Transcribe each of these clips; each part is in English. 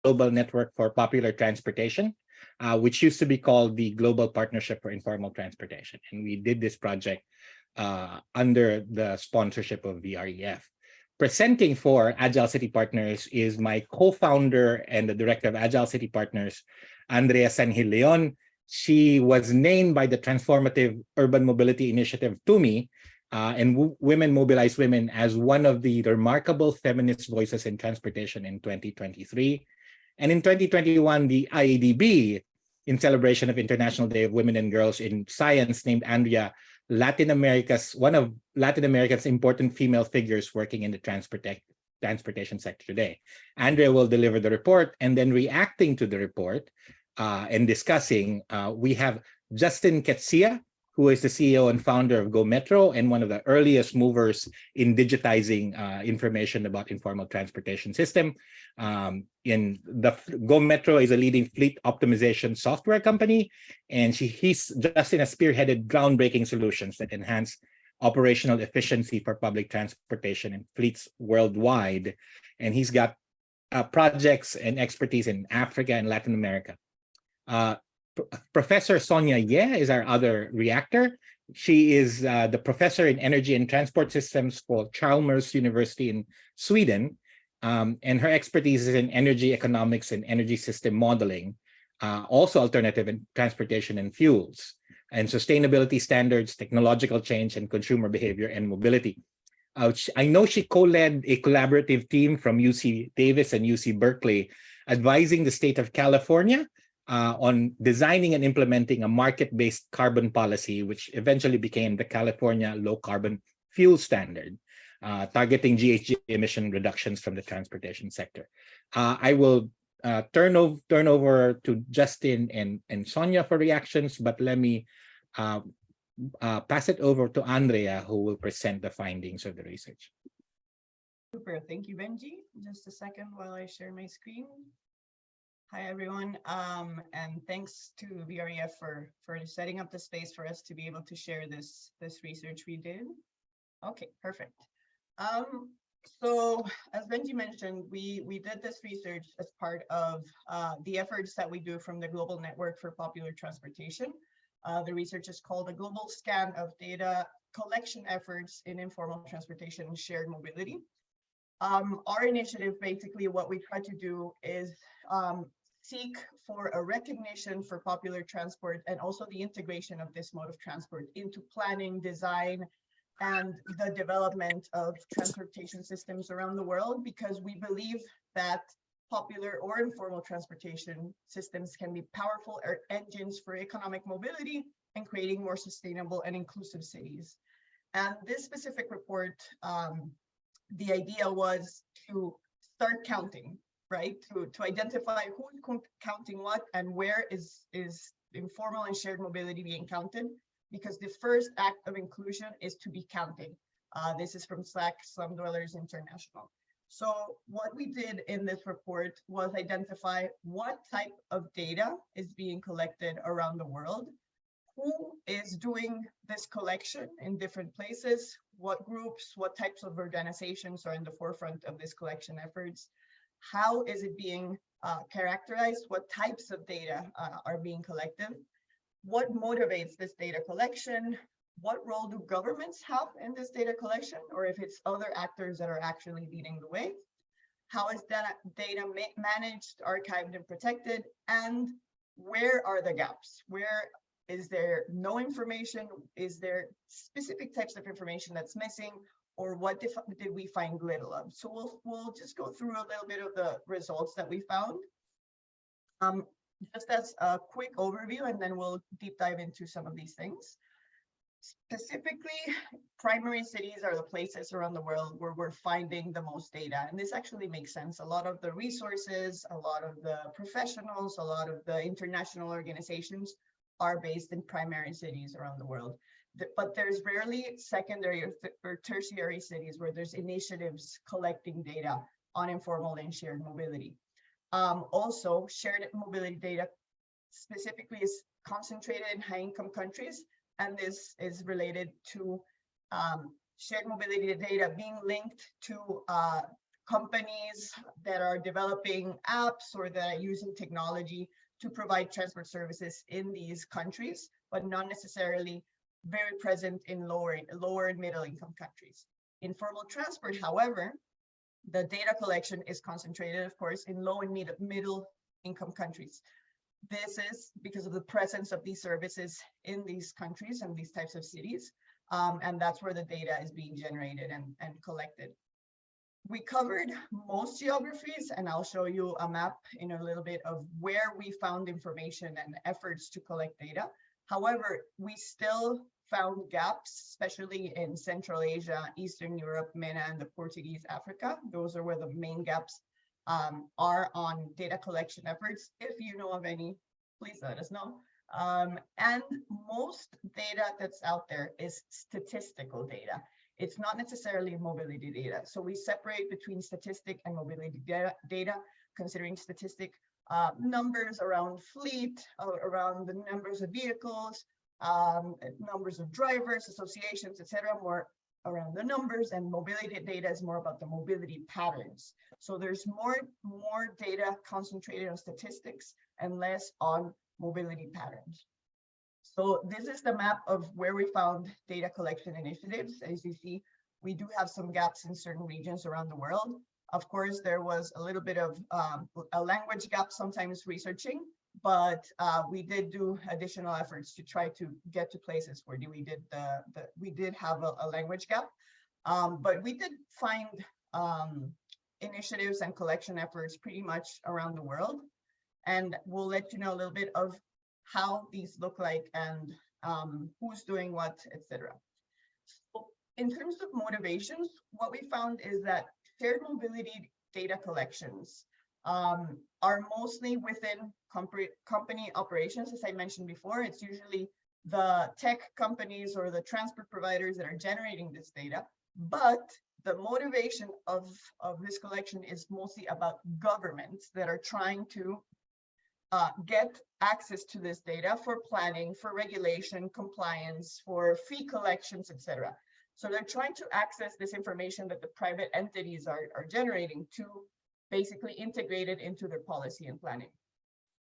Global Network for Popular Transportation, which used to be called the Global Partnership for Informal Transportation. And we did this project under the sponsorship of VREF. Presenting for Agile City Partners is my co-founder and the director of Agile City Partners, Andrea Sanhil Leon. She was named by the Transformative Urban Mobility Initiative, TUMI, and Women Mobilize Women as one of the remarkable feminist voices in transportation in 2023. And in 2021, the IADB, in celebration of International Day of Women and Girls in Science, named Andrea one of Latin America's important female figures working in the transportation sector today. Andrea will deliver the report, and then reacting to the report and discussing, we have Justin Ketsia, who is the CEO and founder of Go Metro and one of the earliest movers in digitizing information about informal transportation system. Go Metro is a leading fleet optimization software company, and Justin has spearheaded groundbreaking solutions that enhance operational efficiency for public transportation and fleets worldwide. And he's got projects and expertise in Africa and Latin America. Professor Sonia Ye is our other reactor. She is the professor in energy and transport systems for Chalmers University in Sweden. And her expertise is in energy economics and energy system modeling, also alternative in transportation and fuels, and sustainability standards, technological change, and consumer behavior and mobility. I know she co-led a collaborative team from UC Davis and UC Berkeley, advising the state of California on designing and implementing a market-based carbon policy, which eventually became the California Low Carbon Fuel Standard, targeting GHG emission reductions from the transportation sector. I will turn over to Justin and Sonia for reactions, but let me pass it over to Andrea, who will present the findings of the research. Super, thank you, Benji. Just a second while I share my screen. Hi, everyone, and thanks to VREF for setting up the space for us to be able to share this research we did. Okay, perfect. So as Benji mentioned, we did this research as part of the efforts that we do from the Global Network for Popular Transportation. The research is called a global scan of data collection efforts in informal transportation and shared mobility. Our initiative, basically what we try to do is seek for a recognition for popular transport and also the integration of this mode of transport into planning, design, and the development of transportation systems around the world, because we believe that popular or informal transportation systems can be powerful engines for economic mobility and creating more sustainable and inclusive cities. And this specific report, the idea was to start counting, right? To identify who's counting what and where is informal and shared mobility being counted, because the first act of inclusion is to be counting. This is from Slack Slum Dwellers International. So what we did in this report was identify what type of data is being collected around the world, who is doing this collection in different places, what groups, what types of organizations are in the forefront of this collection efforts, how is it being characterized, what types of data are being collected, what motivates this data collection, what role do governments have in this data collection, or if it's other actors that are actually leading the way, how is that data managed, archived, and protected, and where are the gaps? Where is there no information? Is there specific types of information that's missing? Or what did we find little of? So we'll just go through a little bit of the results that we found. Just as a quick overview, and then we'll deep dive into some of these things. Specifically, primary cities are the places around the world where we're finding the most data. And this actually makes sense. A lot of the resources, a lot of the professionals, a lot of the international organizations are based in primary cities around the world. But there's rarely secondary or tertiary cities where there's initiatives collecting data on informal and shared mobility. Also, shared mobility data specifically is concentrated in high-income countries, and this is related to shared mobility data being linked to companies that are developing apps or that are using technology to provide transport services in these countries, but not necessarily very present in lower and middle income countries. Informal transport, however, the data collection is concentrated, of course, in low and middle income countries. This is because of the presence of these services in these countries and these types of cities. And that's where the data is being generated and collected. We covered most geographies, and I'll show you a map in a little bit of where we found information and efforts to collect data. However, we still found gaps, especially in Central Asia, Eastern Europe, MENA, and the Portuguese Africa. Those are where the main gaps are on data collection efforts. If you know of any, please let us know. And most data that's out there is statistical data. It's not necessarily mobility data. So we separate between statistic and mobility data, considering statistic numbers around fleet, around the numbers of vehicles, numbers of drivers, associations, etc., more around the numbers, and mobility data is more about the mobility patterns. So there's more data concentrated on statistics and less on mobility patterns. So this is the map of where we found data collection initiatives. As you see, we do have some gaps in certain regions around the world. Of course, there was a little bit of a language gap sometimes researching, but we did do additional efforts to try to get to places where we did have a language gap. But we did find initiatives and collection efforts pretty much around the world. And we'll let you know a little bit of how these look like and who's doing what, etc. So in terms of motivations, what we found is that shared mobility data collections are mostly within company operations. As I mentioned before, it's usually the tech companies or the transport providers that are generating this data, but the motivation of this collection is mostly about governments that are trying to get access to this data for planning, for regulation, compliance, for fee collections, etc. So they're trying to access this information that the private entities are generating to basically integrate it into their policy and planning.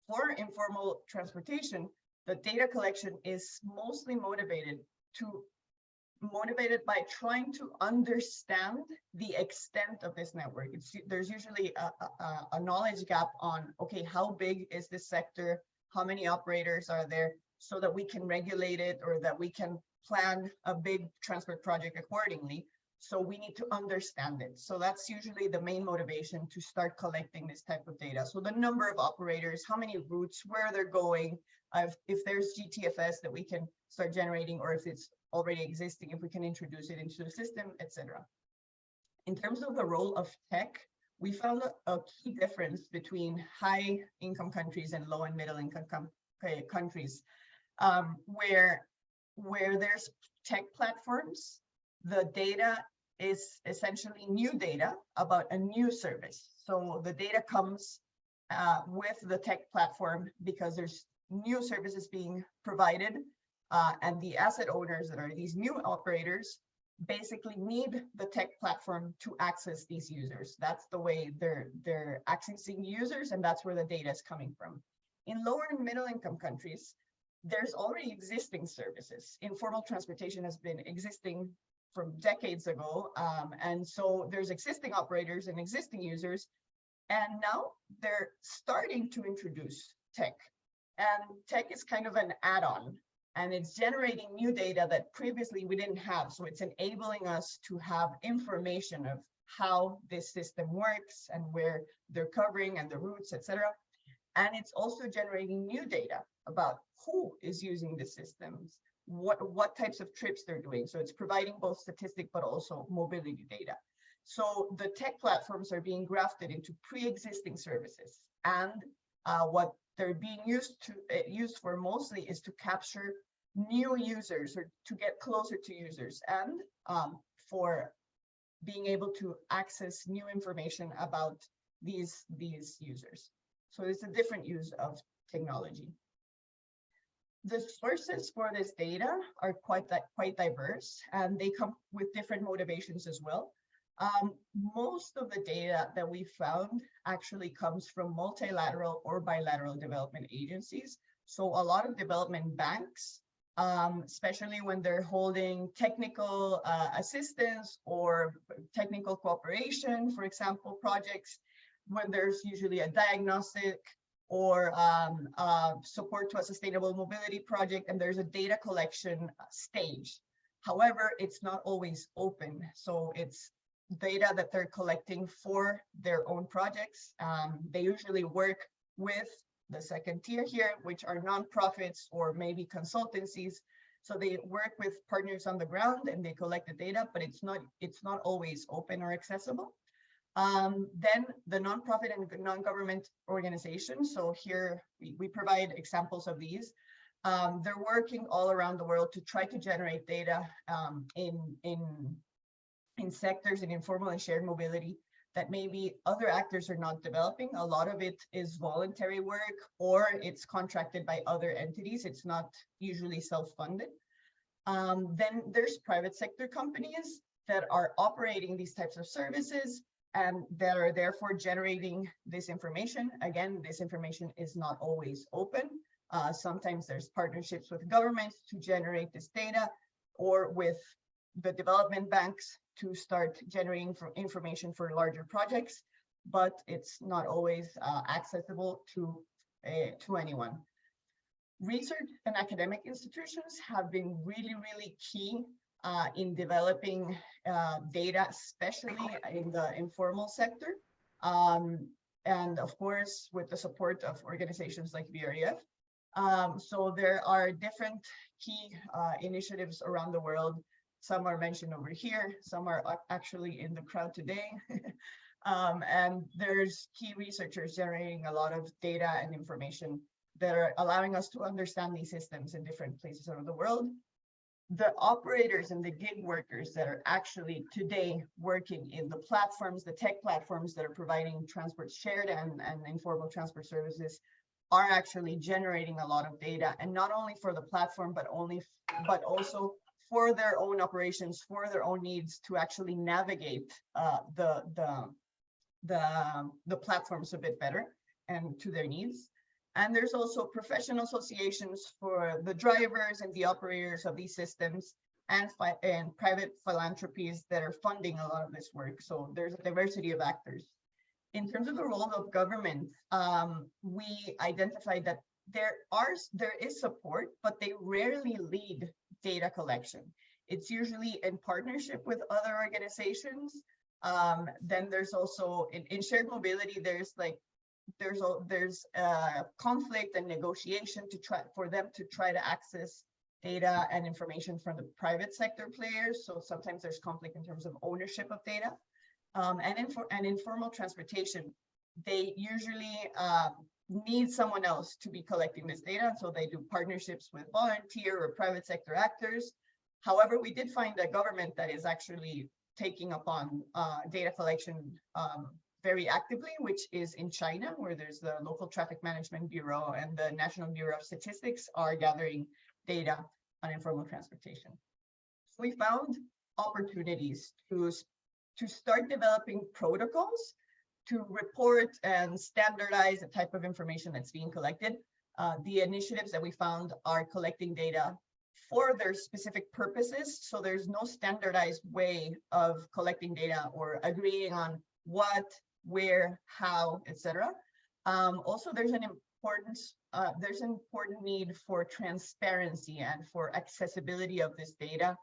For informal transportation, the data collection is mostly motivated by trying to understand the extent of this network. There's usually a knowledge gap on, okay, how big is this sector? How many operators are there, so that we can regulate it or that we can plan a big transport project accordingly. So we need to understand it. So that's usually the main motivation to start collecting this type of data. So the number of operators, how many routes, where they're going, if there's GTFS that we can start generating, or if it's already existing, if we can introduce it into the system, etc. In terms of the role of tech, we found a key difference between high income countries and low and middle income countries, where there's tech platforms, the data is essentially new data about a new service. So the data comes with the tech platform because there's new services being provided, and the asset owners that are these new operators basically need the tech platform to access these users. That's the way they're accessing users, and that's where the data is coming from. In lower and middle income countries, there's already existing services. Informal transportation has been existing from decades ago, and so there's existing operators and existing users, and now they're starting to introduce tech. And tech is kind of an add-on, and it's generating new data that previously we didn't have. So it's enabling us to have information of how this system works and where they're covering and the routes, etc. And it's also generating new data about who is using the systems, what types of trips they're doing. So it's providing both statistic, but also mobility data. So the tech platforms are being grafted into pre-existing services, and what they're being used for mostly is to capture new users or to get closer to users, and for being able to access new information about these users. So it's a different use of technology. The sources for this data are quite diverse, and they come with different motivations as well. Most of the data that we found actually comes from multilateral or bilateral development agencies. So a lot of development banks, especially when they're holding technical assistance or technical cooperation, for example, projects, when there's usually a diagnostic or support to a sustainable mobility project, and there's a data collection stage. However, it's not always open. So it's data that they're collecting for their own projects. They usually work with the second tier here, which are nonprofits or maybe consultancies. So they work with partners on the ground and they collect the data, but it's not always open or accessible. Then the nonprofit and non-government organizations. So here we provide examples of these. They're working all around the world to try to generate data in sectors in informal and shared mobility that maybe other actors are not developing. A lot of it is voluntary work or it's contracted by other entities. It's not usually self-funded. Then there's private sector companies that are operating these types of services and that are therefore generating this information. Again, this information is not always open. Sometimes there's partnerships with governments to generate this data or with the development banks to start generating information for larger projects, but it's not always accessible to anyone. Research and academic institutions have been really key in developing data, especially in the informal sector. And of course, with the support of organizations like VREF. So there are different key initiatives around the world. Some are mentioned over here, some are actually in the crowd today. And there's key researchers generating a lot of data and information that are allowing us to understand these systems in different places around the world. The operators and the gig workers that are actually today working in the platforms, the tech platforms that are providing transport shared and informal transport services are actually generating a lot of data, and not only for the platform, but also for their own operations, for their own needs to actually navigate the platforms a bit better and to their needs. And there's also professional associations for the drivers and the operators of these systems and private philanthropies that are funding a lot of this work. So there's a diversity of actors. In terms of the role of government, we identified that there is support, but they rarely lead data collection. It's usually in partnership with other organizations. Then there's also in shared mobility, there's conflict and negotiation for them to try to access data and information from the private sector players. So sometimes there's conflict in terms of ownership of data. And informal transportation, they usually need someone else to be collecting this data. So they do partnerships with volunteer or private sector actors. However, we did find a government that is actually taking upon data collection very actively, which is in China, where there's the local traffic management bureau and the National Bureau of Statistics are gathering data on informal transportation. So we found opportunities to start developing protocols to report and standardize the type of information that's being collected. The initiatives that we found are collecting data for their specific purposes. So there's no standardized way of collecting data or agreeing on what, where, how, etc. Also, there's an important need for transparency and for accessibility of this data.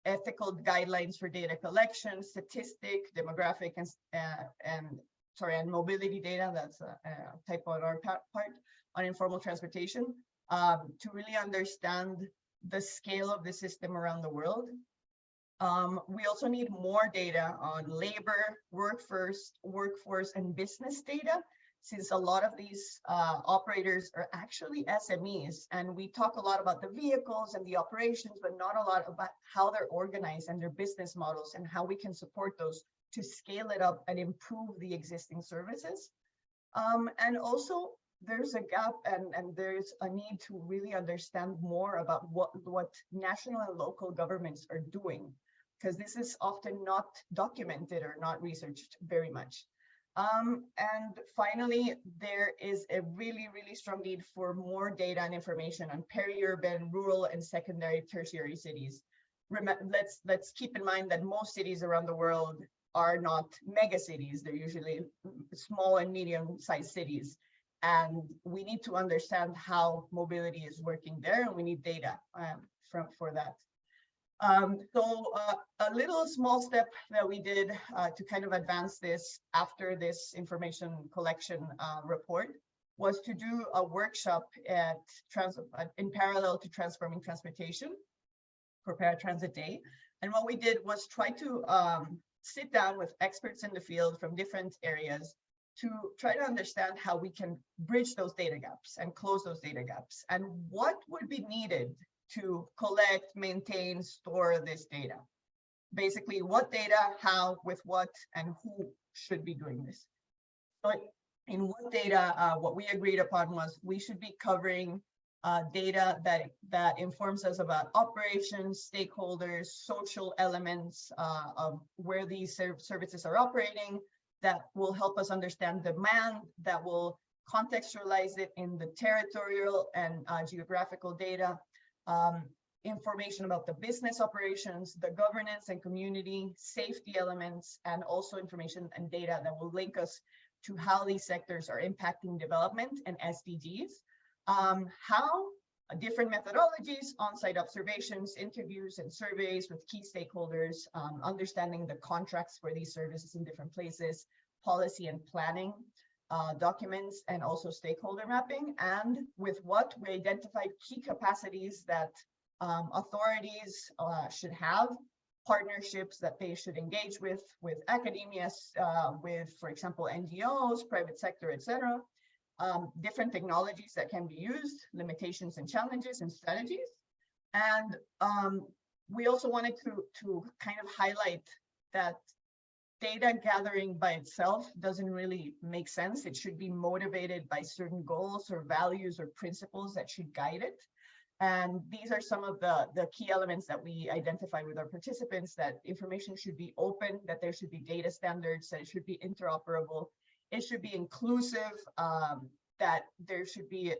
Ethical guidelines for data collection, statistic, demographic, and mobility data. That's a type on our part on informal transportation to really understand the scale of the system around the world. We also need more data on labor, workforce, and business data, since a lot of these operators are actually SMEs. And we talk a lot about the vehicles and the operations, but not a lot about how they're organized and their business models and how we can support those to scale it up and improve the existing services. And also, there's a gap and there's a need to really understand more about what national and local governments are doing. because this is often not documented or not researched very much. And finally, there is a really, really strong need for more data and information on peri-urban, rural, and secondary, tertiary cities. Let's keep in mind that most cities around the world are not mega cities. They're usually small and medium-sized cities. And we need to understand how mobility is working there, and we need data for that. A little small step that we did to kind of advance this after this information collection report was to do a workshop in parallel to Transforming Transportation for Paratransit Day. And what we did was try to sit down with experts in the field from different areas to try to understand how we can bridge those data gaps and close those data gaps, and what would be needed to collect, maintain, store this data. Basically, what data, how, with what, and who should be doing this. So in what data, what we agreed upon was we should be covering data that informs us about operations, stakeholders, social elements of where these services are operating, that will help us understand demand, that will contextualize it in the territorial and geographical data, information about the business operations, the governance and community, safety elements, and also information and data that will link us to how these sectors are impacting development and SDGs. How different methodologies, on-site observations, interviews, and surveys with key stakeholders, understanding the contracts for these services in different places, policy and planning, documents, and also stakeholder mapping. And with what we identified key capacities that authorities should have, partnerships that they should engage with academia, with, for example, NGOs, private sector, etc. Different technologies that can be used, limitations and challenges and strategies. And we also wanted to kind of highlight that data gathering by itself doesn't really make sense. It should be motivated by certain goals or values or principles that should guide it. And these are some of the key elements that we identify with our participants: that information should be open, that there should be data standards, that it should be interoperable, it should be inclusive, that there should be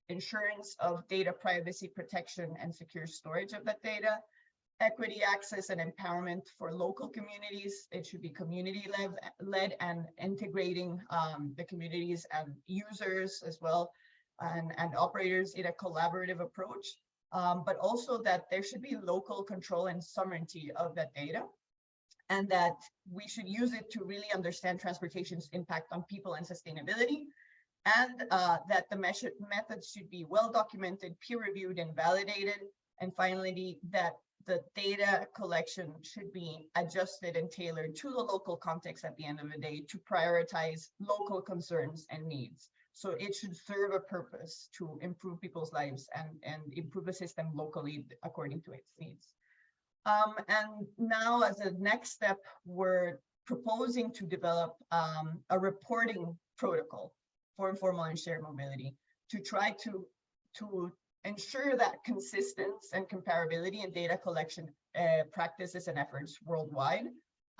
insurance of data privacy protection and secure storage of that data, equity, access, and empowerment for local communities. It should be community-led and integrating the communities and users as well, and operators in a collaborative approach, but also that there should be local control and sovereignty of that data, and that we should use it to really understand transportation's impact on people and sustainability, and that the methods should be well documented, peer-reviewed, and validated. And finally, that the data collection should be adjusted and tailored to the local context at the end of the day to prioritize local concerns and needs. So it should serve a purpose to improve people's lives and improve the system locally according to its needs. And now, as a next step, we're proposing to develop a reporting protocol for informal and shared mobility to try to ensure that consistency and comparability in data collection practices and efforts worldwide,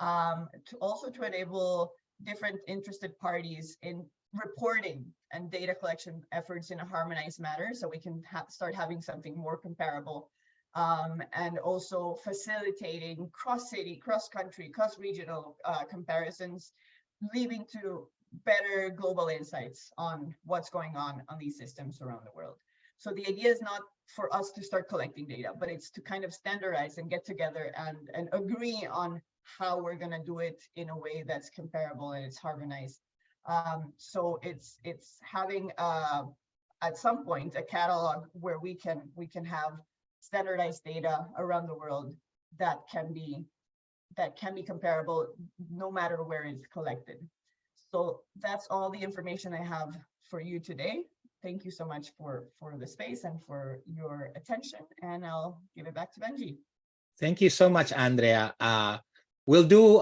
to enable different interested parties in reporting and data collection efforts in a harmonized manner, so we can start having something more comparable, and also facilitating cross-city, cross-country, cross-regional comparisons, leading to better global insights on what's going on these systems around the world. So the idea is not for us to start collecting data, but it's to kind of standardize and get together and agree on how we're going to do it in a way that's comparable and it's harmonized. So it's having at some point a catalog where we can have standardized data around the world that can be comparable no matter where it's collected. So that's all the information I have for you today. Thank you so much for the space and for your attention, and I'll give it back to Benji. Thank you so much, Andrea. We'll do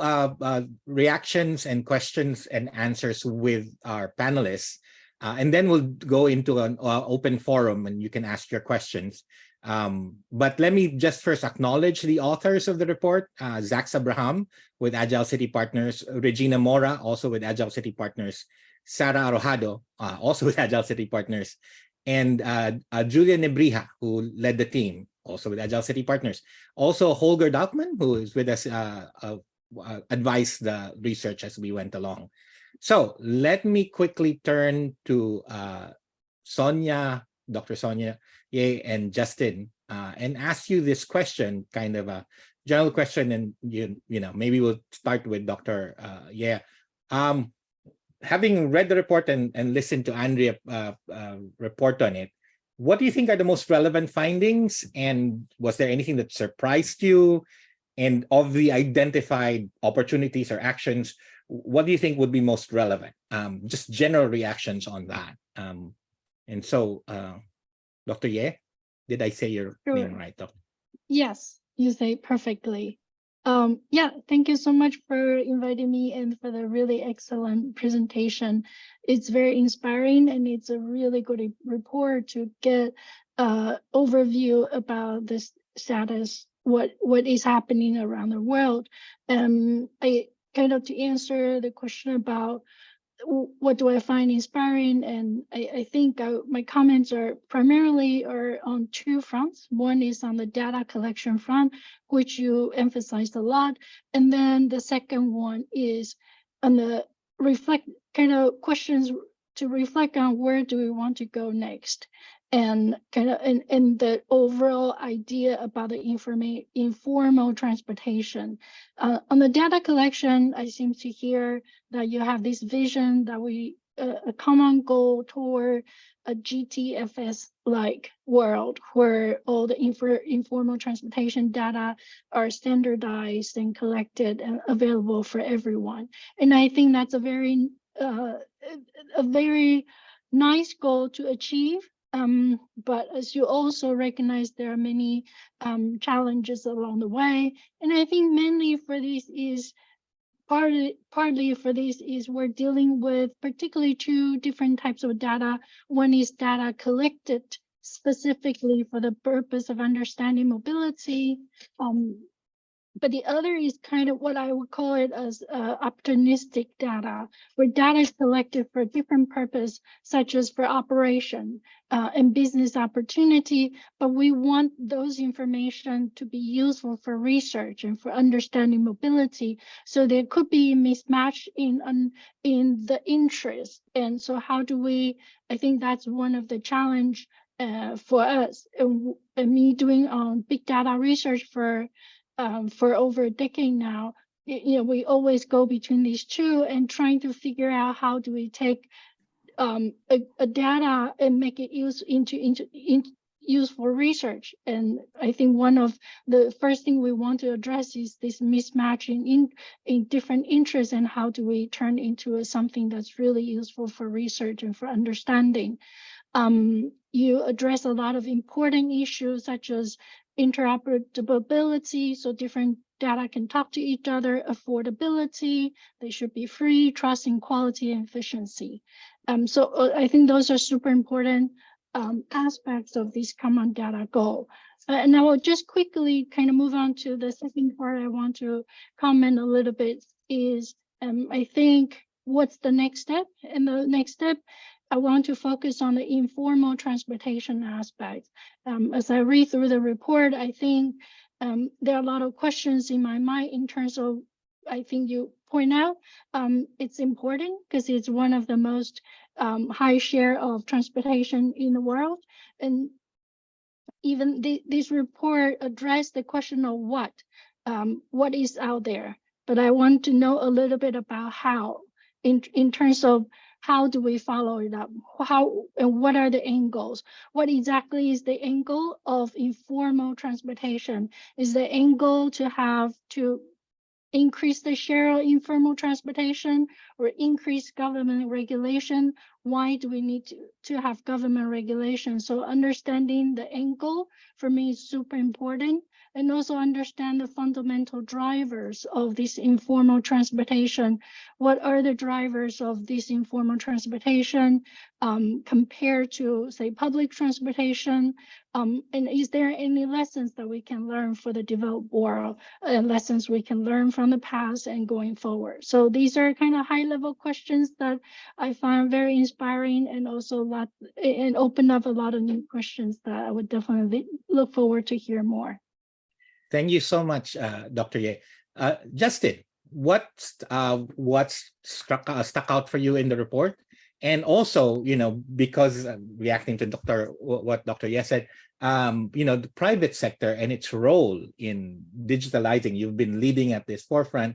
reactions and questions and answers with our panelists, and then we'll go into an open forum and you can ask your questions. But let me just first acknowledge the authors of the report, Zach Abraham with Agile City Partners, Regina Mora, also with Agile City Partners, Sara Arojado, also with Agile City Partners, and Julia Nebrija, who led the team, also with Agile City Partners. Also, Holger Dautman, who is with us, advised the research as we went along. So let me quickly turn to Sonia, Dr. Sonia Ye and Justin, and ask you this question, kind of a general question, and you know, maybe we'll start with Dr. Ye. Having read the report and listened to Andrea report on it, what do you think are the most relevant findings? And was there anything that surprised you? And of the identified opportunities or actions, what do you think would be most relevant? Just general reactions on that. And so, Dr. Ye, did I say your name right, Doctor? Yes, you say perfectly. Yeah, thank you so much for inviting me and for the really excellent presentation. It's very inspiring and it's a really good report to get overview about this status, what is happening around the world. I kind of to answer the question about what do I find inspiring? And I think my comments are primarily on two fronts. One is on the data collection front, which you emphasized a lot. And then the second one is on the questions to reflect on where do we want to go next. And and the overall idea about the informal transportation. On the data collection, I seem to hear that you have this vision that a common goal toward a GTFS-like world where all the informal transportation data are standardized and collected and available for everyone. And I think that's a very nice goal to achieve. But as you also recognize, there are many challenges along the way. And I think mainly for this is partly for this is we're dealing with particularly two different types of data. One is data collected specifically for the purpose of understanding mobility. But the other is kind of what I would call it as opportunistic data, where data is collected for a different purpose, such as for operation and business opportunity. But we want those information to be useful for research and for understanding mobility. So there could be a mismatch in the interest. And so how do we, I think that's one of the challenge for us. And me doing big data research for over a decade now, we always go between these two and trying to figure out how do we take a data and make it into useful research. And I think one of the first thing we want to address is this mismatching in different interests and how do we turn into something that's really useful for research and for understanding. You address a lot of important issues such as interoperability, so different data can talk to each other, affordability, they should be free, trust in quality and efficiency. So I think those are super important aspects of this common data goal. And I will just quickly kind of move on to the second part I want to comment a little bit is I think what's the next step? And the next step, I want to focus on the informal transportation aspect. As I read through the report, I think there are a lot of questions in my mind in terms of, I think you point out, it's important because it's one of the most high share of transportation in the world. And even this report addressed the question of what is out there. But I want to know a little bit about how, in terms of how do we follow it up? How and what are the end goals? What exactly is the end goal of informal transportation? Is the end goal to increase the share of informal transportation or increase government regulation? why do we need to have government regulation? So understanding the end goal for me is super important, and also understand the fundamental drivers of this informal transportation. What are the drivers of this informal transportation compared to, say, public transportation? And is there any lessons that we can learn for the developed world, lessons we can learn from the past and going forward? So these are kind of high-level questions that I find very inspiring, and also and open up a lot of new questions that I would definitely look forward to hear more. Thank you so much, Dr. Ye. Justin, what's stuck out for you in the report? And also, because reacting to what Dr. Ye said, the private sector and its role in digitalizing, you've been leading at this forefront.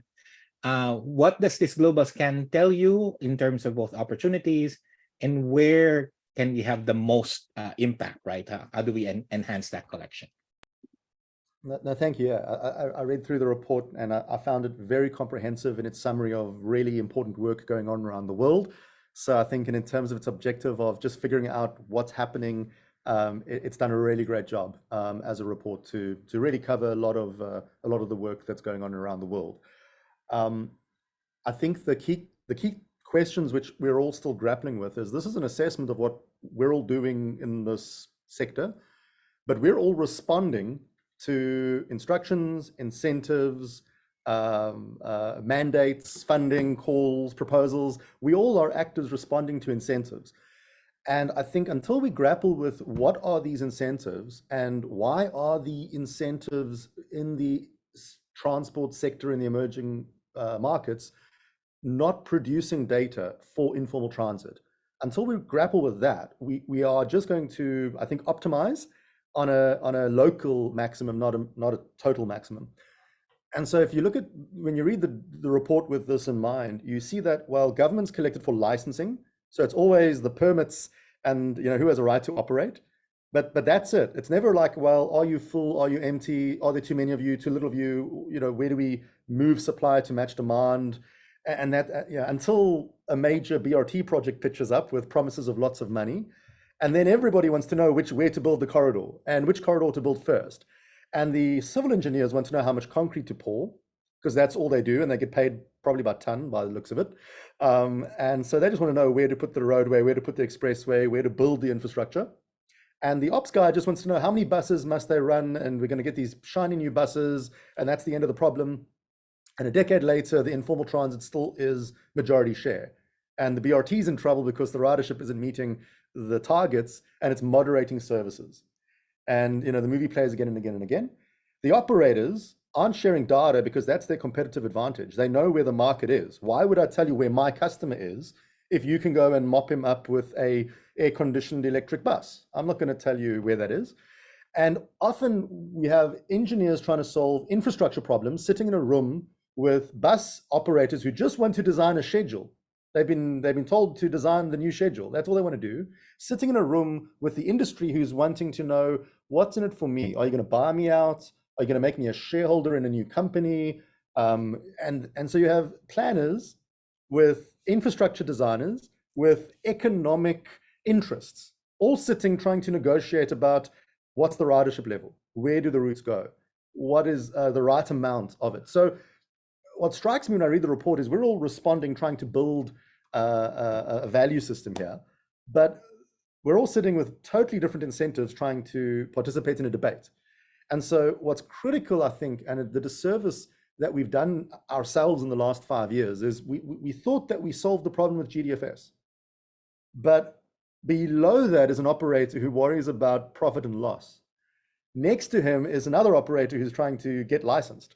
What does this global scan tell you in terms of both opportunities, and where can we have the most impact, right? How do we enhance that collection? No, thank you. I read through the report, and I found it very comprehensive in its summary of really important work going on around the world. So I think in terms of its objective of just figuring out what's happening, it's done a really great job as a report to really cover a lot of the work that's going on around the world. I think the key questions which we're all still grappling with is, this is an assessment of what we're all doing in this sector, but we're all responding to instructions, incentives, mandates, funding, calls, proposals. We all are actors responding to incentives. And I think until we grapple with what are these incentives and why are the incentives in the transport sector in the emerging markets not producing data for informal transit, until we grapple with that, we are just going to, I think, optimize on a local maximum, not a total maximum. And so if you look at, when you read the report with this in mind, you see that, well, government's collected for licensing, so it's always the permits and who has a right to operate, but that's it. It's never like, well, are you full, are you empty, are there too many of you, too little of you, where do we move supply to match demand? And that until a major BRT project pitches up with promises of lots of money, and then everybody wants to know where to build the corridor and which corridor to build first. And the civil engineers want to know how much concrete to pour, because that's all they do, and they get paid probably by ton by the looks of it. And so they just want to know where to put the roadway, where to put the expressway, where to build the infrastructure. And the ops guy just wants to know how many buses must they run, and we're going to get these shiny new buses, and that's the end of the problem. And a decade later, the informal transit still is majority share. And the BRT is in trouble because the ridership isn't meeting the targets, and it's moderating services. And the movie plays again and again and again. The operators aren't sharing data because that's their competitive advantage. They know where the market is. Why would I tell you where my customer is if you can go and mop him up with a air-conditioned electric bus? I'm not going to tell you where that is. And often we have engineers trying to solve infrastructure problems, sitting in a room with bus operators who just want to design a schedule. They've been told to design the new schedule. That's all they want to do. Sitting in a room with the industry who's wanting to know, what's in it for me? Are you going to buy me out? Are you going to make me a shareholder in a new company? And so you have planners with infrastructure designers with economic interests, all sitting trying to negotiate about what's the ridership level? Where do the routes go? What is the right amount of it? So what strikes me when I read the report is we're all responding, trying to build a value system here, but we're all sitting with totally different incentives trying to participate in a debate. And so what's critical, I think, and the disservice that we've done ourselves in the last 5 years is we thought that we solved the problem with GDFS. But below that is an operator who worries about profit and loss. Next to him is another operator who's trying to get licensed.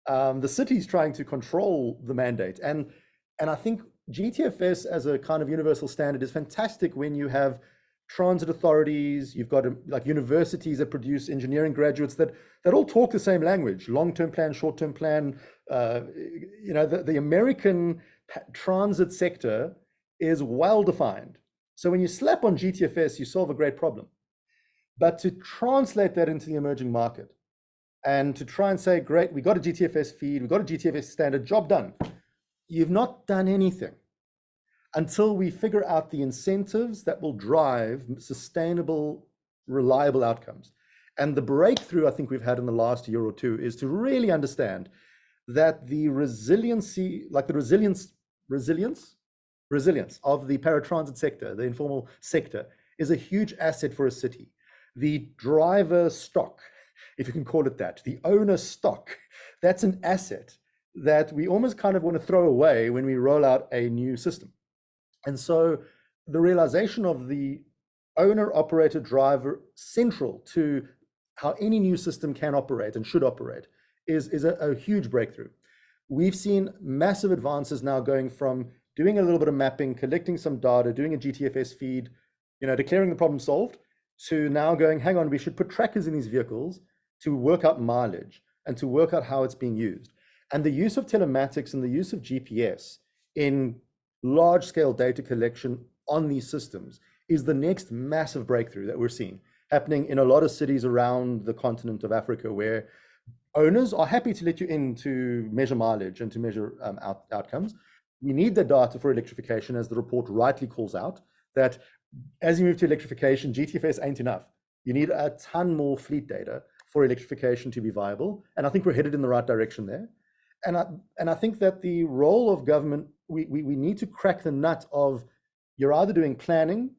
The city's trying to control the mandate. And I think GTFS as a kind of universal standard is fantastic when you have transit authorities, you've got like universities that produce engineering graduates that all talk the same language, long-term plan, short-term plan. The American transit sector is well-defined. So when you slap on GTFS, you solve a great problem. But to translate that into the emerging market and to try and say, great, we got a GTFS feed, we got a GTFS standard, job done. You've not done anything. until we figure out the incentives that will drive sustainable, reliable outcomes. And the breakthrough I think we've had in the last year or two is to really understand that the resiliency, like the resilience of the paratransit sector, the informal sector, is a huge asset for a city. The driver stock, if you can call it that, the owner stock, that's an asset that we almost kind of want to throw away when we roll out a new system. And so the realization of the owner, operator, driver central to how any new system can operate and should operate is a huge breakthrough. We've seen massive advances now going from doing a little bit of mapping, collecting some data, doing a GTFS feed, declaring the problem solved, to now going, hang on, we should put trackers in these vehicles to work out mileage and to work out how it's being used. And the use of telematics and the use of GPS in large-scale data collection on these systems is the next massive breakthrough that we're seeing happening in a lot of cities around the continent of Africa, where owners are happy to let you in to measure mileage and to measure outcomes. We need the data for electrification, as the report rightly calls out, that as you move to electrification, GTFS ain't enough. You need a ton more fleet data for electrification to be viable. And I think we're headed in the right direction there. And I think that the role of government, we need to crack the nut of, you're either doing planning,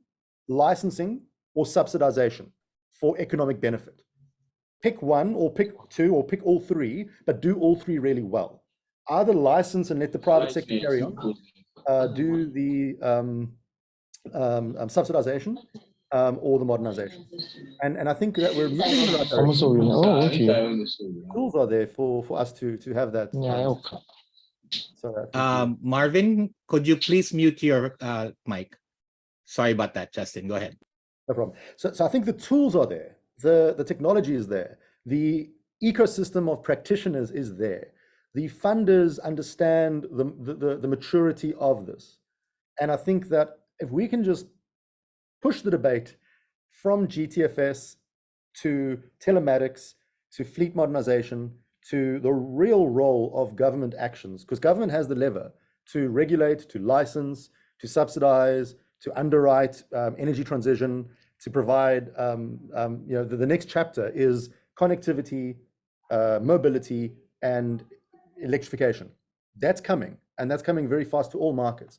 licensing, or subsidization for economic benefit. Pick one or pick two or pick all three, but do all three really well. Either license and let the private sector carry on, do the subsidization or the modernization. And I think that we're moving in the right direction. Tools are there for us to have that. Marvin, could you please mute your mic? Sorry about that, Justin. Go ahead. No problem. So I think the tools are there. The technology is there. The ecosystem of practitioners is there. The funders understand the maturity of this. And I think that if we can just push the debate from GTFS to telematics, to fleet modernization, to the real role of government actions, because government has the lever to regulate, to license, to subsidize, to underwrite energy transition, to provide, the next chapter is connectivity, mobility, and electrification. That's coming, and that's coming very fast to all markets.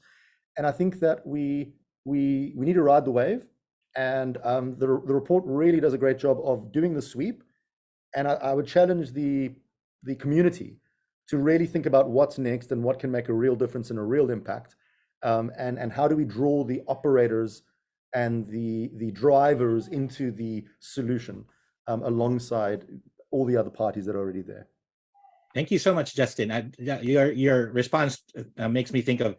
And I think that we need to ride the wave, and the report really does a great job of doing the sweep. And I would challenge the community to really think about what's next and what can make a real difference and a real impact, and how do we draw the operators and the drivers into the solution alongside all the other parties that are already there. Thank you so much, Justin. Your response makes me think of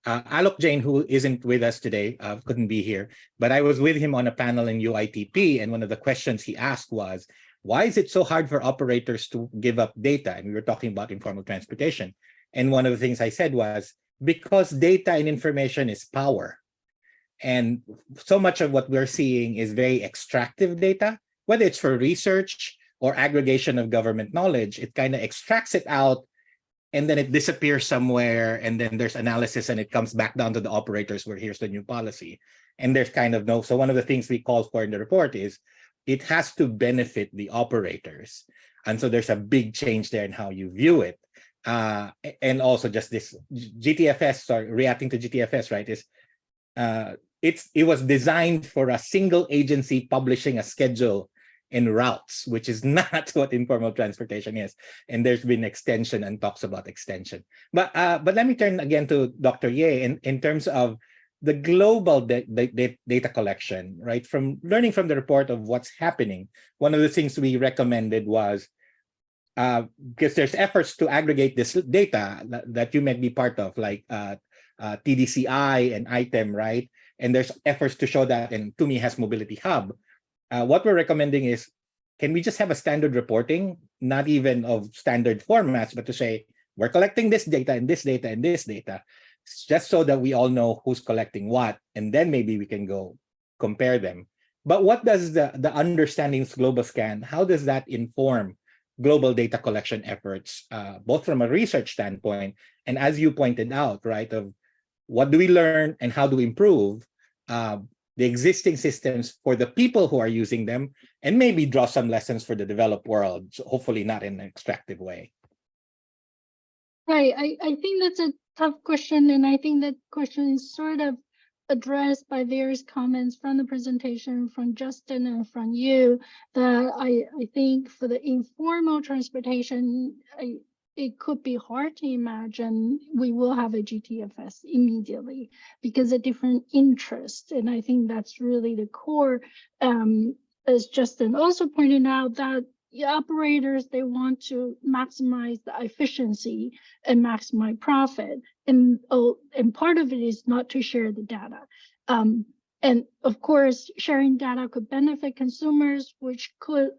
Alok Jain, who isn't with us today, couldn't be here, but I was with him on a panel in UITP, and one of the questions he asked was, why is it so hard for operators to give up data? And we were talking about informal transportation. And one of the things I said was, because data and information is power. And so much of what we're seeing is very extractive data, whether it's for research or aggregation of government knowledge. It kind of extracts it out, and then it disappears somewhere, and then there's analysis, and it comes back down to the operators where here's the new policy. And there's kind of no, so one of the things we call for in the report is it has to benefit the operators. And so there's a big change there in how you view it. And also just this GTFS, sorry, reacting to GTFS, right, is it was designed for a single agency publishing a schedule and routes, which is not what informal transportation is. And there's been extension and talks about extension. But let me turn again to Dr. Ye in terms of the global data collection, right? From learning from the report of what's happening, one of the things we recommended was, because there's efforts to aggregate this data that you might be part of, like TDCI and ITEM, right? And there's efforts to show that, and TUMI has Mobility Hub. What we're recommending is, can we just have a standard reporting, not even of standard formats, but to say, we're collecting this data and this data and this data, just so that we all know who's collecting what, and then maybe we can go compare them. But what does the understanding of global scan, how does that inform global data collection efforts, both from a research standpoint, and as you pointed out, right, of what do we learn and how do we improve the existing systems for the people who are using them, and maybe draw some lessons for the developed world, so hopefully not in an extractive way. Right. I think that's a tough question, and I think that question is sort of addressed by various comments from the presentation from Justin and from you, that I think for the informal transportation, it could be hard to imagine we will have a GTFS immediately because of different interests. And I think that's really the core, as Justin also pointed out, that the operators, they want to maximize the efficiency and maximize profit. And part of it is not to share the data. And of course, sharing data could benefit consumers, which could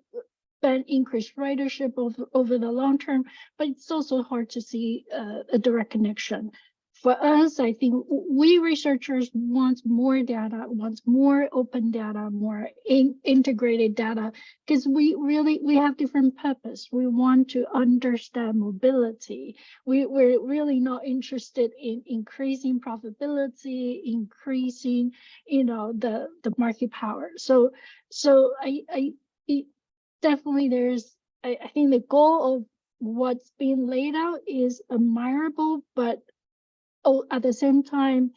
then increase ridership over the long term, but it's also hard to see a direct connection. For us, I think we researchers want more data, want more open data, more integrated data, because we have different purpose. We want to understand mobility. We're really not interested in increasing profitability, increasing, the market power. So definitely I think the goal of what's being laid out is admirable, but at the same time,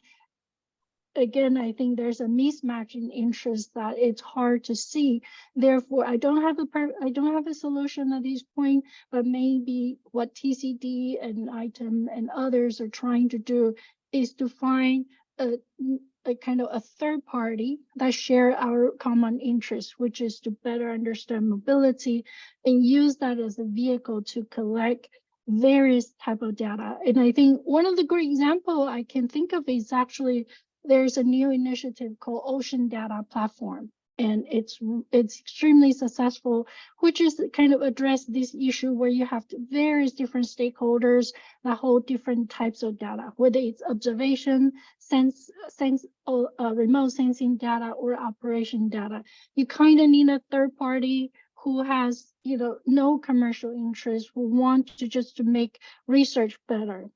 again, I think there's a mismatch in interest that it's hard to see. Therefore, I don't have a solution at this point, but maybe what TCD and ITEM and others are trying to do is to find a kind of a third party that share our common interest, which is to better understand mobility and use that as a vehicle to collect various type of data. And I think one of the great example I can think of is actually there's a new initiative called Ocean Data Platform, and it's extremely successful, which is kind of address this issue where you have various different stakeholders that hold different types of data, whether it's observation, remote sensing data, or operation data. You kind of need a third party who has, no commercial interest, who want to make research better,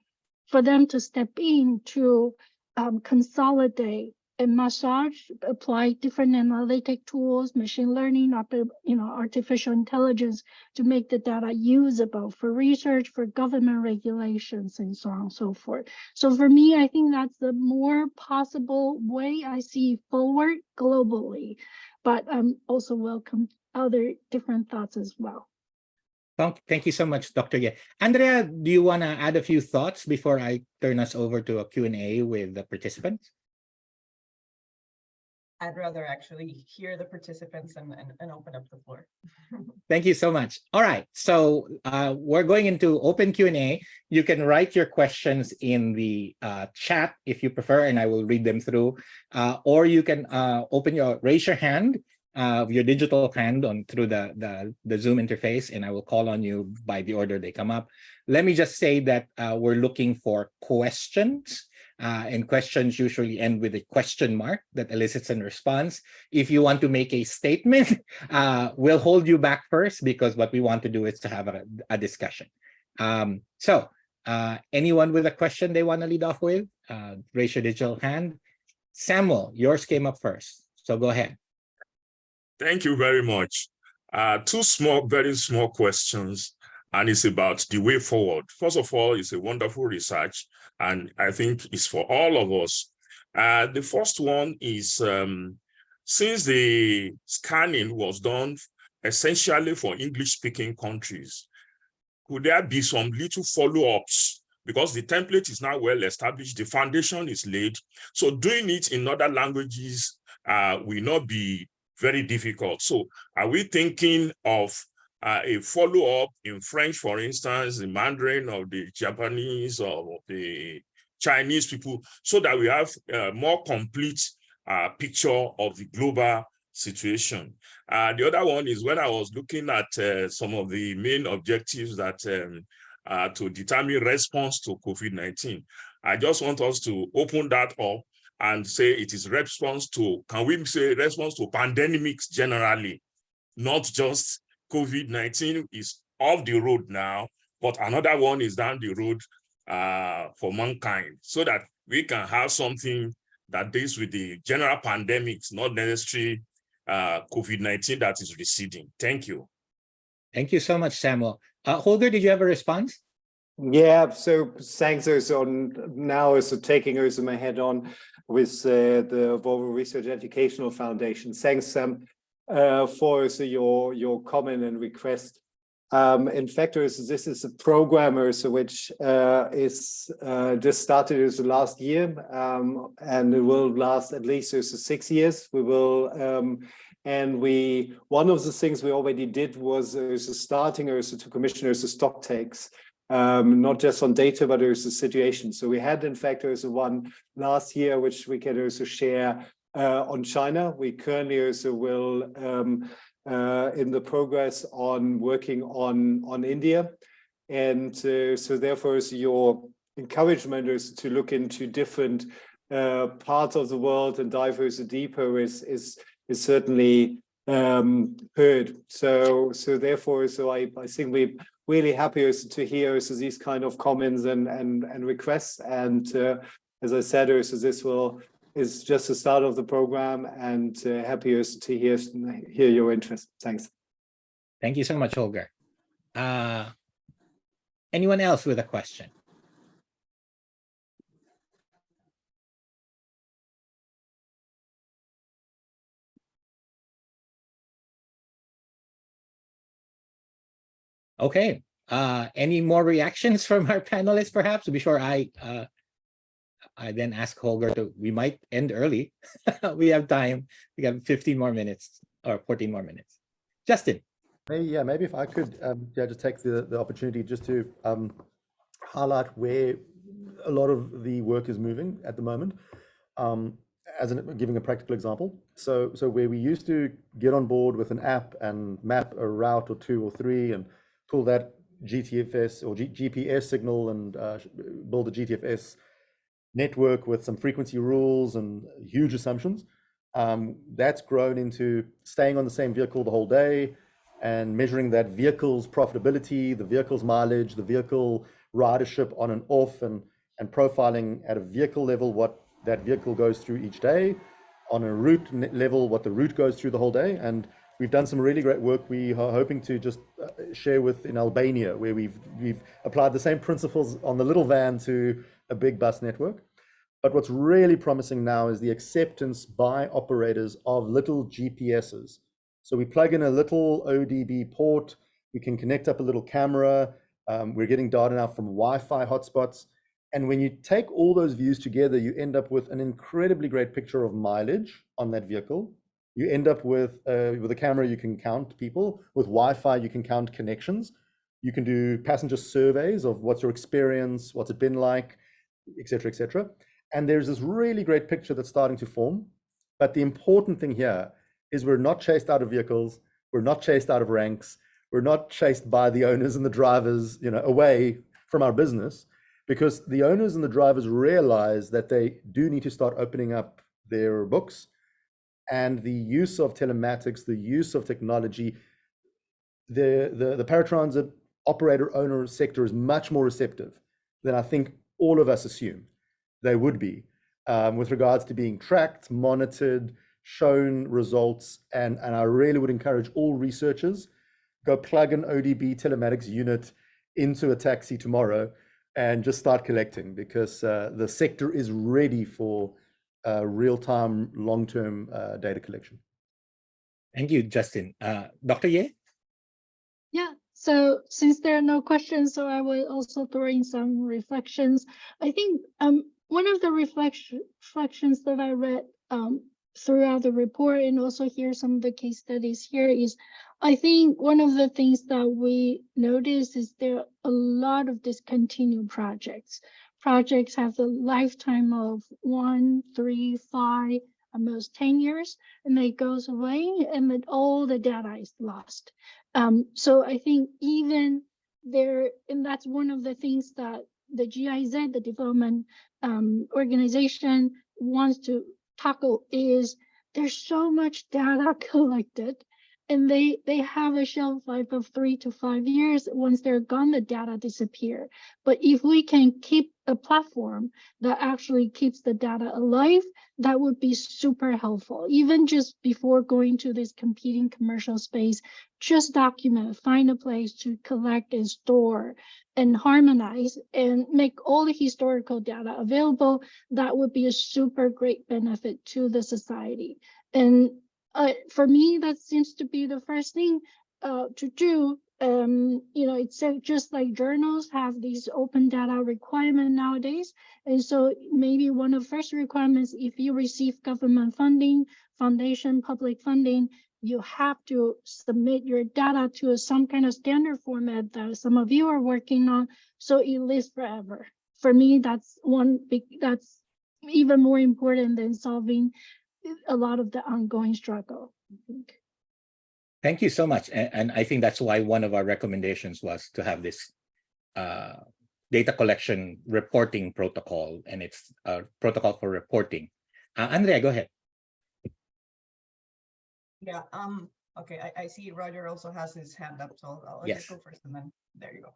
for them to step in to consolidate and massage, apply different analytic tools, machine learning, artificial intelligence, to make the data usable for research, for government regulations, and so on and so forth. So for me, I think that's the more possible way I see forward globally, but also welcome other different thoughts as well. Thank you so much, Dr. Ye. Andrea, do you want to add a few thoughts before I turn us over to a Q&A with the participants? I'd rather actually hear the participants and open up the floor. Thank you so much. All right, so we're going into open Q&A. You can write your questions in the chat if you prefer, and I will read them through. Or you can raise your hand, your digital hand through the Zoom interface, and I will call on you by the order they come up. Let me just say that we're looking for questions. And questions usually end with a question mark that elicits a response. If you want to make a statement, we'll hold you back first, because what we want to do is to have a discussion. So anyone with a question they want to lead off with, raise your digital hand. Samuel, yours came up first, so go ahead. Thank you very much. Two very small questions, and it's about the way forward. First of all, it's a wonderful research, and I think it's for all of us. The first one is, since the scanning was done essentially for English-speaking countries, could there be some little follow-ups? Because the template is now well established, the foundation is laid. So doing it in other languages will not be very difficult. So are we thinking of a follow-up in French, for instance, the Mandarin or the Japanese or the Chinese people, so that we have a more complete picture of the global situation? The other one is, when I was looking at some of the main objectives that to determine response to COVID-19, I just want us to open that up and say it is response to, can we say response to pandemics generally, not just COVID-19 is off the road now, but another one is down the road for mankind, so that we can have something that deals with the general pandemics, not necessarily COVID-19 that is receding. Thank you. Thank you so much, Samuel. Holger, did you have a response? Yeah, so thanks also now also taking also my head on with the Volvo Research Educational Foundation. Thanks for also your comment and request. In fact, also, this is a program also which is just started also last year, and it will last at least also 6 years. We will and one of the things we already did was also starting also to commission also stock takes. Not just on data, but also situation. So we had, in fact, also one last year, which we can also share on China. We currently also will in the progress on working on India. And so therefore, your encouragement is to look into different parts of the world and dive also deeper is certainly heard. So therefore, so I think we really happy to hear also these kind of comments and requests. And as I said, also this is just the start of the program, and happy also to hear your interest. Thanks. Thank you so much, Holger. Anyone else with a question? Okay. Any more reactions from our panelists, perhaps, before I then ask Holger to, we might end early. We have time. We have 15 more minutes or 14 more minutes. Justin. Maybe if I could just take the opportunity just to highlight where a lot of the work is moving at the moment. Giving a practical example. So where we used to get on board with an app and map a route or 2 or 3 and pull that GTFS or GPS signal and build a GTFS network with some frequency rules and huge assumptions, that's grown into staying on the same vehicle the whole day and measuring that vehicle's profitability, the vehicle's mileage, the vehicle ridership on and off, and profiling at a vehicle level what that vehicle goes through each day, on a route level what the route goes through the whole day. And we've done some really great work we are hoping to just share with in Albania, where we've applied the same principles on the little van to a big bus network. But what's really promising now is the acceptance by operators of little GPSs. So we plug in a little ODB port, we can connect up a little camera, we're getting data now from Wi-Fi hotspots. And when you take all those views together, you end up with an incredibly great picture of mileage on that vehicle. You end up with a camera, you can count people. With Wi-Fi, you can count connections. You can do passenger surveys of what's your experience, what's it been like, et cetera, et cetera. And there's this really great picture that's starting to form. But the important thing here is we're not chased out of vehicles. We're not chased out of ranks. We're not chased by the owners and the drivers, away from our business, because the owners and the drivers realize that they do need to start opening up their books. And the use of telematics, the use of technology, the paratransit operator owner sector is much more receptive than I think all of us assume they would be, with regards to being tracked, monitored, shown results. And I really would encourage all researchers, go plug an ODB telematics unit into a taxi tomorrow and just start collecting, because the sector is ready for real-time, long-term data collection. Thank you, Justin. Dr. Ye? Yeah, so since there are no questions, so I will also throw in some reflections. I think one of the reflections that I read throughout the report, and also hear some of the case studies here, is I think one of the things that we notice is there are a lot of discontinued projects. Projects have the lifetime of 1, 3, 5, at most 10 years, and it goes away, and then all the data is lost. So I think even there, and that's one of the things that the GIZ, the development organization, wants to tackle, is there's so much data collected and they have a shelf life of 3 to 5 years. Once they're gone, the data disappear. But if we can keep a platform that actually keeps the data alive, that would be super helpful. Even just before going to this competing commercial space, just document, find a place to collect and store and harmonize and make all the historical data available. That would be a super great benefit to the society. And for me, that seems to be the first thing to do. It's just like journals have these open data requirement nowadays. And so maybe one of the first requirements, if you receive government funding, foundation, public funding, you have to submit your data to some kind of standard format that some of you are working on, so it lives forever. For me, that's even more important than solving a lot of the ongoing struggle, I think. Thank you so much. And I think that's why one of our recommendations was to have this data collection reporting protocol, and it's a protocol for reporting. Andrea, go ahead. Yeah, okay, I see Roger also has his hand up, so I'll Yes. just go first and then there you go.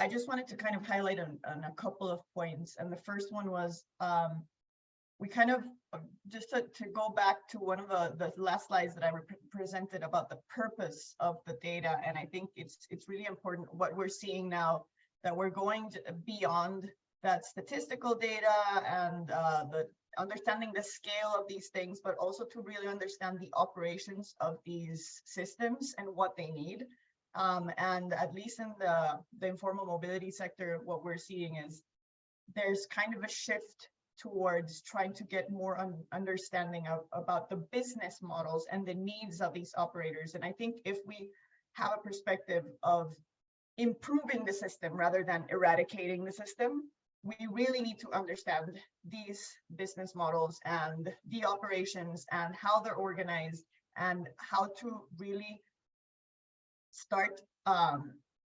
I just wanted to kind of highlight on a couple of points. And the first one was, we kind of, just to go back to one of the last slides that I presented about the purpose of the data. And I think it's really important what we're seeing now, that we're going beyond that statistical data and the understanding the scale of these things, but also to really understand the operations of these systems and what they need. And at least in the informal mobility sector, what we're seeing is there's kind of a shift towards trying to get more understanding about the business models and the needs of these operators. And I think if we have a perspective of improving the system rather than eradicating the system, we really need to understand these business models and the operations and how they're organized and how to really start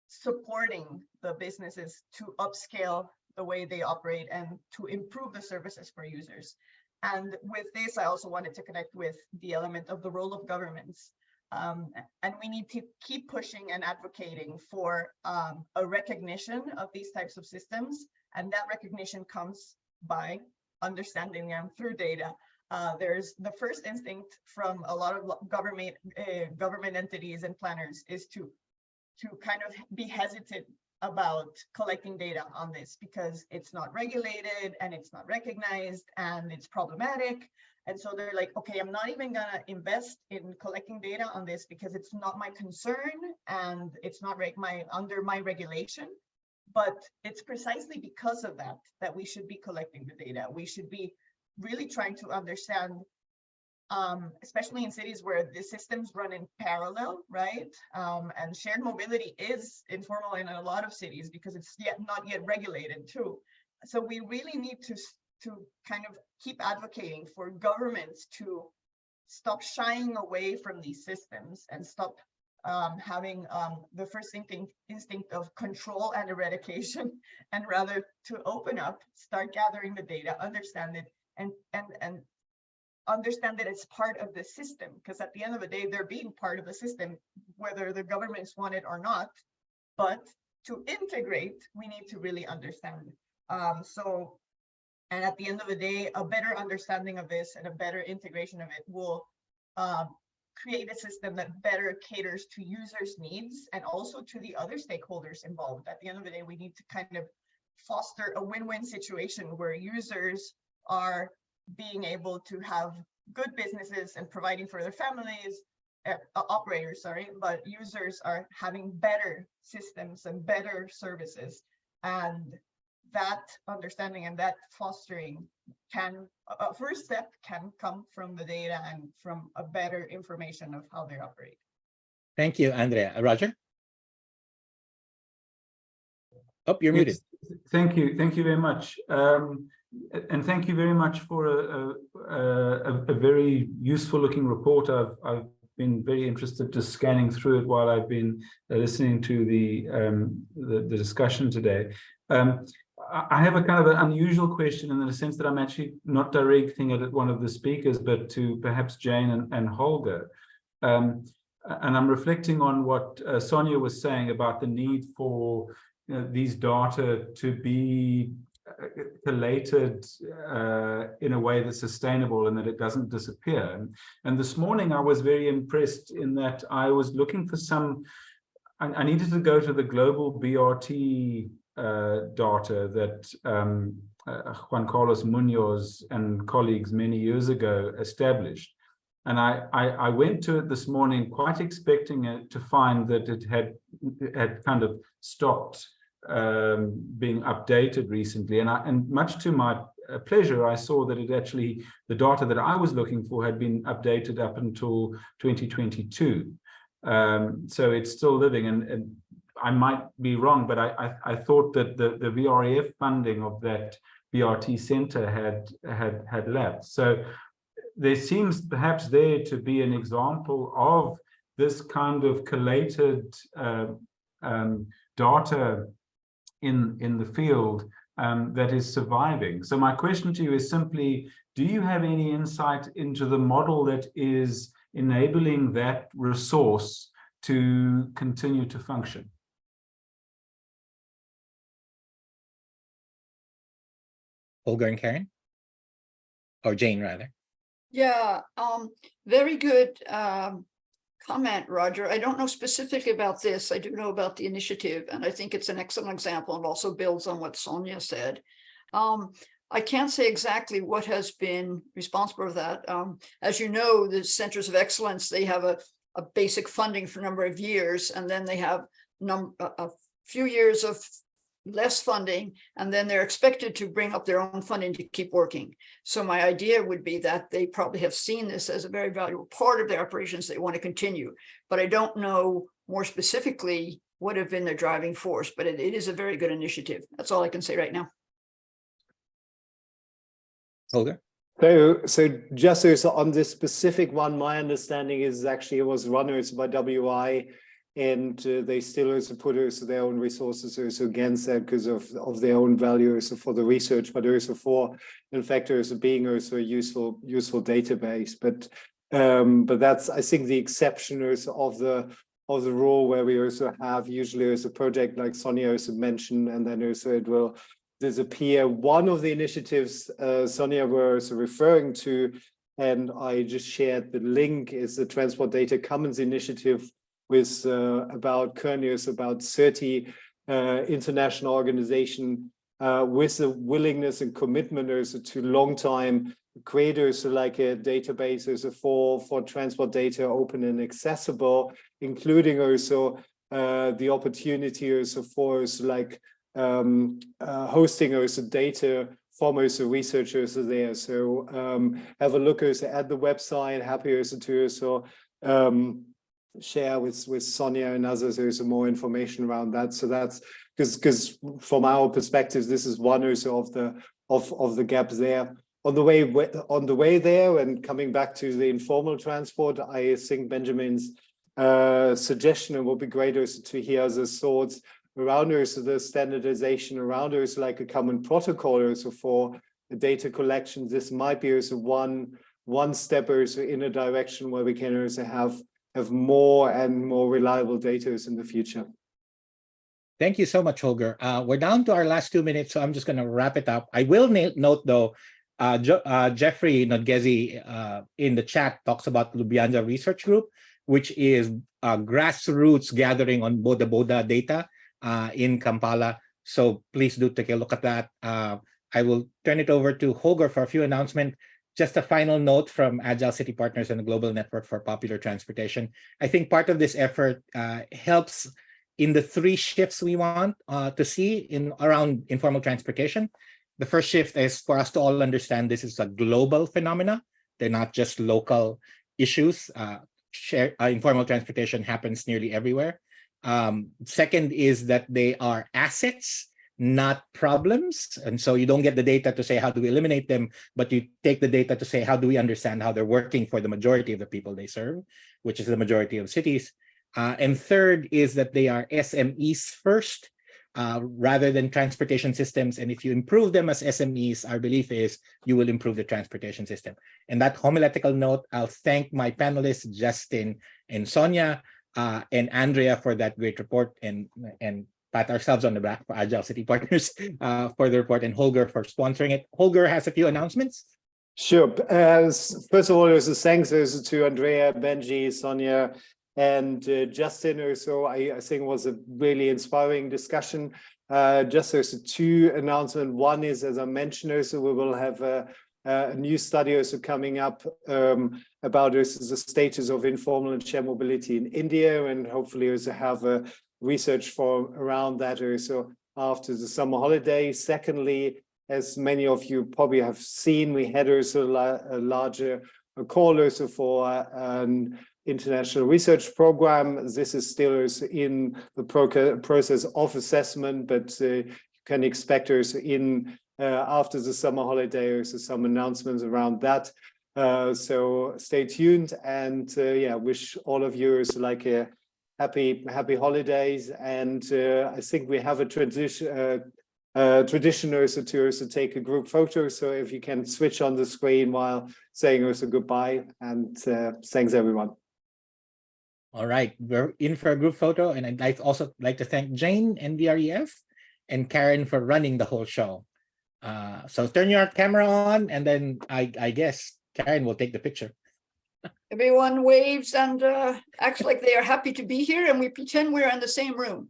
supporting the businesses to upscale the way they operate and to improve the services for users. And with this, I also wanted to connect with the element of the role of governments. And we need to keep pushing and advocating for a recognition of these types of systems. And that recognition comes by understanding them through data. There's the first instinct from a lot of government entities and planners is to kind of be hesitant about collecting data on this because it's not regulated and it's not recognized and it's problematic. And so they're like, okay, I'm not even gonna invest in collecting data on this because it's not my concern and it's not under my regulation. But it's precisely because of that we should be collecting the data. We should be really trying to understand, especially in cities where the systems run in parallel, right? And shared mobility is informal in a lot of cities because it's not yet regulated too. So we really need to kind of keep advocating for governments to stop shying away from these systems and stop having the first instinct of control and eradication, and rather to open up, start gathering the data, understand it, and understand that it's part of the system, because at the end of the day, they're being part of the system, whether the governments want it or not. But to integrate, we need to really understand. And at the end of the day, a better understanding of this and a better integration of it will create a system that better caters to users' needs and also to the other stakeholders involved. At the end of the day, we need to kind of foster a win-win situation where users are being able to have good businesses and providing for their families, operators, sorry, but users are having better systems and better services. And that understanding and that fostering a first step can come from the data and from a better information of how they operate. Thank you, Andrea. Roger? Oh, you're muted. Thank you very much. And thank you very much for a very useful looking report. I've been very interested just scanning through it while I've been listening to the discussion today. I have a kind of an unusual question in the sense that I'm actually not directing it at one of the speakers, but to perhaps Jane and Holger. and I'm reflecting on what Sonia was saying about the need for these data to be collated in a way that's sustainable and that it doesn't disappear. And this morning I was very impressed in that I was looking for I needed to go to the global BRT data that Juan Carlos Munoz and colleagues many years ago established. And I went to it this morning quite expecting it to find that it had kind of stopped being updated recently. And much to my pleasure, I saw that the data that I was looking for had been updated up until 2022. So it's still living, and I might be wrong, but I thought that the VREF funding of that BRT center had lapsed. So there seems perhaps there to be an example of this kind of collated data in the field that is surviving. So my question to you is simply, do you have any insight into the model that is enabling that resource to continue to function? Olga and Karen? Or Jane, rather. Yeah, very good comment, Roger. I don't know specifically about this. I do know about the initiative, and I think it's an excellent example and also builds on what Sonia said. I can't say exactly what has been responsible for that. As you know, the Centers of Excellence, they have a basic funding for a number of years, and then they have a few years of less funding, and then they're expected to bring up their own funding to keep working. So my idea would be that they probably have seen this as a very valuable part of their operations. They want to continue, but I don't know more specifically what have been their driving force, but it is a very good initiative. That's all I can say right now. Olga? So just so on this specific one, my understanding is actually it was run by WI, and they still also put their own resources also against that because of their own value also for the research, but also for, in fact, also being also a useful database. But that's, I think, the exception of the role where we also have usually as a project like Sonia also mentioned, and then also it will disappear. One of the initiatives Sonia was referring to, and I just shared the link, is the Transport Data Commons initiative with about 30 international organizations with the willingness and commitment also to long-time creators like a database also for transport data, open and accessible, including also the opportunity also for also like hosting also data from also researchers there. So have a look also at the website. Happy also to also share with Sonia and others there's more information around that. So that's because from our perspective, this is one also of the gaps there. On the way there, and coming back to the informal transport, I think Benjamin's suggestion, it would be great also to hear the thoughts around also the standardization around also like a common protocol also for data collection. This might be also one step also in a direction where we can also have more and more reliable data in the future. Thank you so much, Holger. We're down to our last 2 minutes, so I'm just going to wrap it up. I will note, though, Jeffrey Nodgezi in the chat talks about Lubyanka Research Group, which is a grassroots gathering on Boda data in Kampala. So please do take a look at that. I will turn it over to Holger for a few announcements. Just a final note from Agile City Partners and the Global Network for Popular Transportation. I think part of this effort helps in the 3 shifts we want to see around informal transportation. The first shift is for us to all understand this is a global phenomena. They're not just local issues. Informal transportation happens nearly everywhere. Second is that they are assets, not problems. And so you don't get the data to say, how do we eliminate them? But you take the data to say, how do we understand how they're working for the majority of the people they serve, which is the majority of cities. And third is that they are SMEs first, rather than transportation systems. And if you improve them as SMEs, our belief is you will improve the transportation system. And that homiletical note, I'll thank my panelists, Justin and Sonia, and Andrea for that great report, and pat ourselves on the back for Agile City Partners for the report, and Holger for sponsoring it. Holger has a few announcements. Sure. First of all, there's a thanks to Andrea, Benji, Sonia, and Justin. Also, I think it was a really inspiring discussion. Just there's two announcements. One is, as I mentioned, also we will have a new study also coming up about the status of informal and shared mobility in India, and hopefully also have a research for around that also after the summer holidays. Secondly, as many of you probably have seen, we had also a larger call also for an international research program. This is still in the process of assessment, but you can expect also in after the summer holiday also some announcements around that. So stay tuned, and yeah, wish all of you also like a happy holidays. And I think we have a tradition also to also take a group photo. So if you can switch on the screen while saying also goodbye, and thanks everyone. All right, we're in for a group photo, and I'd also like to thank Jane and VREF and Karen for running the whole show. So turn your camera on, and then I guess Karen will take the picture. Everyone waves and acts like they are happy to be here, and we pretend we're in the same room.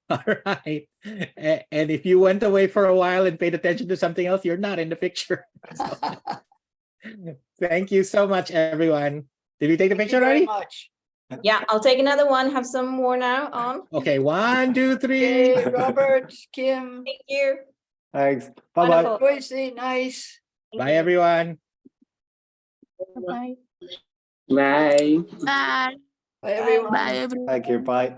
All right. And if you went away for a while and paid attention to something else, you're not in the picture. So, thank you so much, everyone. Did we take the picture already? Very much. Yeah, I'll take another one. Have some more now on. Okay, 1, 2, 3. Okay, Robert, Kim, Thank you. Thanks. Bye-bye. Wonderful. Boise, nice. Bye, everyone. Bye. Bye. Bye. Bye, everyone. Bye, everyone. Thank you. Bye.